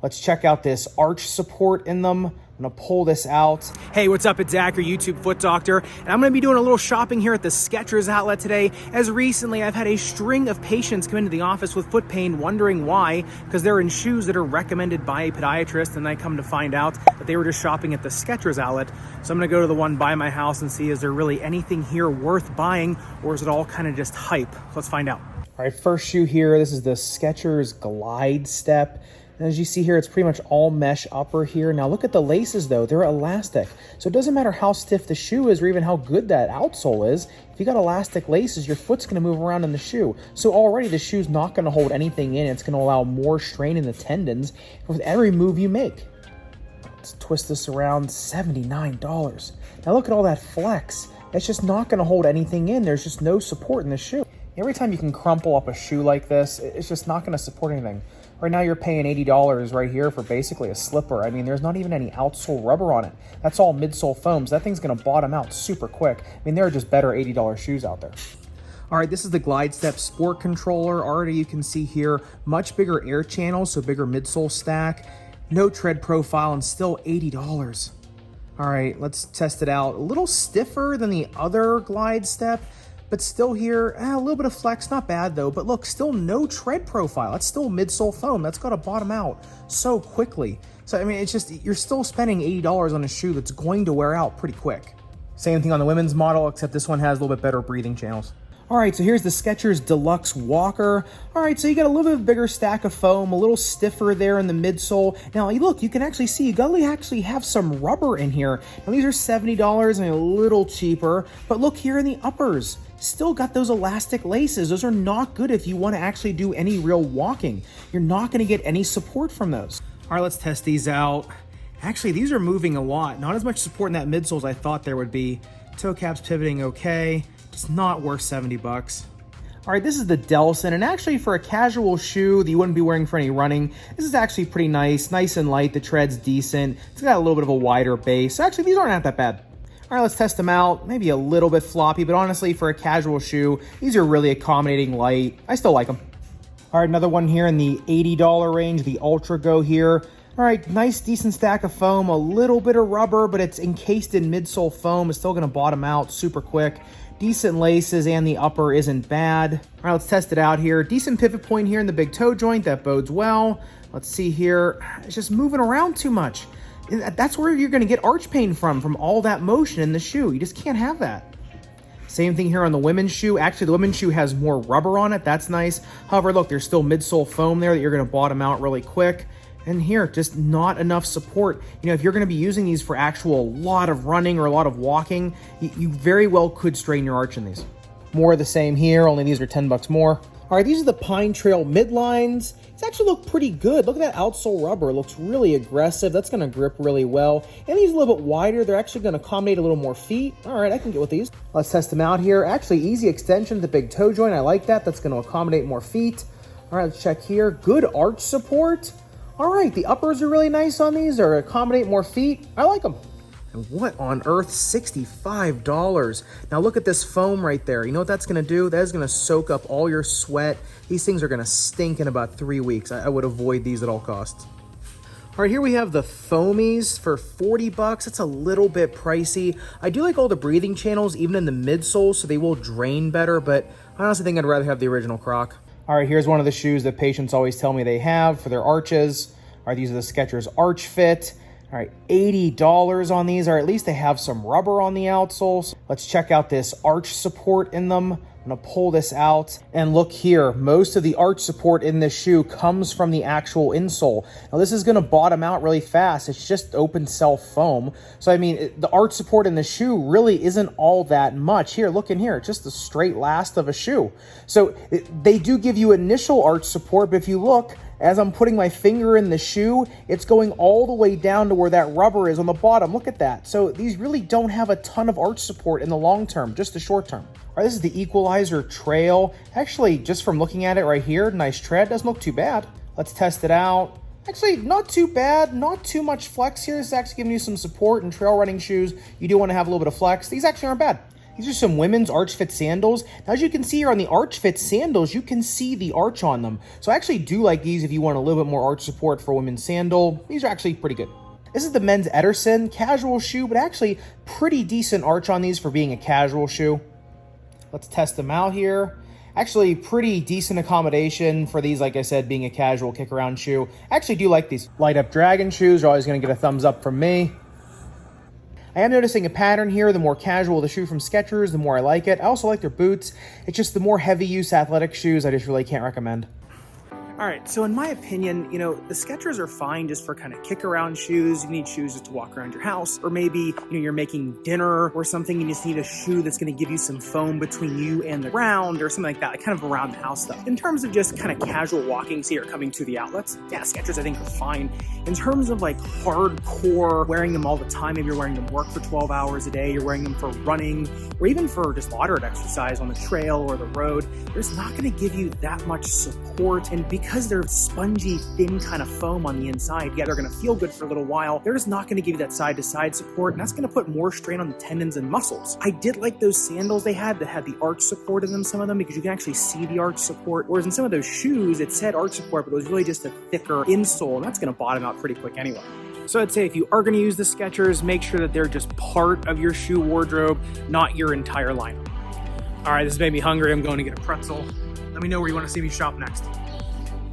Let's check out this arch support in them. I'm gonna pull this out. Hey, what's up? It's Zach, your YouTube foot doctor, and I'm gonna be doing a little shopping here at the Skechers outlet today, as recently I've had a string of patients come into the office with foot pain wondering why, because they're in shoes that are recommended by a podiatrist, and I come to find out that they were just shopping at the Skechers outlet. So I'm gonna go to the one by my house and see, is there really anything here worth buying, or is it all kind of just hype? Let's find out. All right, first shoe here, this is the Skechers Glide Step. And as you see here, it's pretty much all mesh upper here. Now look at the laces though, they're elastic. So it doesn't matter how stiff the shoe is or even how good that outsole is. If you got elastic laces, your foot's gonna move around in the shoe. So already the shoe's not gonna hold anything in. It's gonna allow more strain in the tendons with every move you make. Let's twist this around, $79. Now look at all that flex. It's just not gonna hold anything in. There's just no support in the shoe. Every time you can crumple up a shoe like this, it's just not gonna support anything. Right now you're paying $80 right here for basically a slipper. I mean, there's not even any outsole rubber on it. That's all midsole foam, so that thing's gonna bottom out super quick. I mean, there are just better $80 shoes out there. All right, this is the Glide Step Sport Controller. Already you can see here, much bigger air channels, so bigger midsole stack, no tread profile, and still $80. All right, let's test it out. A little stiffer than the other Glide Step, but still here, a little bit of flex, not bad though, but look, still no tread profile. That's still midsole foam. That's gotta bottom out so quickly. So, I mean, it's just, you're still spending $80 on a shoe that's going to wear out pretty quick. Same thing on the women's model, except this one has a little bit better breathing channels. All right, so here's the Skechers Deluxe Walker. All right, so you got a little bit bigger stack of foam, a little stiffer there in the midsole. Now, look, you can actually see, you gotta actually have some rubber in here. Now, these are $70 and a little cheaper, but look here in the uppers. Still got those elastic laces. Those are not good if you want to actually do any real walking. You're not going to get any support from those. All right, let's test these out. Actually, these are moving a lot. Not as much support in that midsole as I thought there would be. Toe caps pivoting okay. It's not worth 70 bucks. All right, this is the Delson, and actually for a casual shoe that you wouldn't be wearing for any running, this is actually pretty nice and light. The tread's decent. It's got a little bit of a wider base. So actually, these aren't that bad. All right, let's test them out. Maybe a little bit floppy, but honestly, for a casual shoe, these are really accommodating light. I still like them. All right, another one here in the $80 range, the Ultra Go here. All right, nice, decent stack of foam, a little bit of rubber, but it's encased in midsole foam. It's still gonna bottom out super quick. Decent laces, and the upper isn't bad. All right, let's test it out here. Decent pivot point here in the big toe joint. That bodes well. Let's see here. It's just moving around too much. That's where you're gonna get arch pain from all that motion in the shoe. You just can't have that. Same thing here on the women's shoe. Actually, the women's shoe has more rubber on it. That's nice. However, look, there's still midsole foam there that you're gonna bottom out really quick. And here, just not enough support. You know, if you're gonna be using these for actual lot of running or a lot of walking, you very well could strain your arch in these. More of the same here, only these are 10 bucks more. All right, these are the Pine Trail midlines. These actually look pretty good. Look at that outsole rubber. It looks really aggressive. That's gonna grip really well. And these are a little bit wider. They're actually gonna accommodate a little more feet. All right, I can get with these. Let's test them out here. Actually, easy extension to the big toe joint. I like that. That's gonna accommodate more feet. All right, let's check here. Good arch support. All right, the uppers are really nice on these, or accommodate more feet. I like them. And what on earth, $65? Now look at this foam right there. You know what that's gonna do? That is gonna soak up all your sweat. These things are gonna stink in about 3 weeks. I would avoid these at all costs. All right, here we have the Foamies for 40 bucks. It's a little bit pricey. I do like all the breathing channels, even in the midsole, so they will drain better, but I honestly think I'd rather have the original Croc. All right, here's one of the shoes that patients always tell me they have for their arches. All right, these are the Skechers Arch Fit. All right, $80 on these, or at least they have some rubber on the outsoles. Let's check out this arch support in them. I'm gonna pull this out, and look here, most of the arch support in this shoe comes from the actual insole. Now this is gonna bottom out really fast. It's just open cell foam. So I mean, the arch support in the shoe really isn't all that much. Here, look in here, it's just the straight last of a shoe. So they do give you initial arch support, but if you look, as I'm putting my finger in the shoe, it's going all the way down to where that rubber is on the bottom. Look at that. So these really don't have a ton of arch support in the long term, just the short term. All right, this is the Equalizer Trail. Actually, just from looking at it right here, nice tread, doesn't look too bad. Let's test it out. Actually, not too bad, not too much flex here. This is actually giving you some support in trail running shoes. You do want to have a little bit of flex. These actually aren't bad. These are some women's arch fit sandals. Now, as you can see here on the arch fit sandals, you can see the arch on them. So I actually do like these if you want a little bit more arch support for a women's sandal. These are actually pretty good. This is the men's Ederson casual shoe, but actually pretty decent arch on these for being a casual shoe. Let's test them out here. Actually pretty decent accommodation for these, like I said, being a casual kick around shoe. I actually do like these. Light Up Dragon shoes are always going to get a thumbs up from me. I am noticing a pattern here. The more casual the shoe from Skechers, the more I like it. I also like their boots. It's just the more heavy use athletic shoes I just really can't recommend. All right, so in my opinion, you know, the Skechers are fine just for kind of kick around shoes. You need shoes just to walk around your house, or maybe, you know, you're making dinner or something, you just need a shoe that's going to give you some foam between you and the ground or something like that, like kind of around the house stuff. In terms of just kind of casual walking, say you're coming to the outlets, yeah, Skechers I think are fine. In terms of like hardcore wearing them all the time, maybe you're wearing them work for 12 hours a day, you're wearing them for running, or even for just moderate exercise on the trail or the road, there's not going to give you that much support. And because they're spongy, thin kind of foam on the inside, yeah, they're going to feel good for a little while. They're just not going to give you that side-to-side support, and that's going to put more strain on the tendons and muscles. I did like those sandals they had that had the arch support in them, some of them, because you can actually see the arch support, whereas in some of those shoes, it said arch support, but it was really just a thicker insole, and that's going to bottom out pretty quick anyway. So I'd say if you are going to use the Skechers, make sure that they're just part of your shoe wardrobe, not your entire lineup. All right, this has made me hungry. I'm going to get a pretzel. Let me know where you want to see me shop next.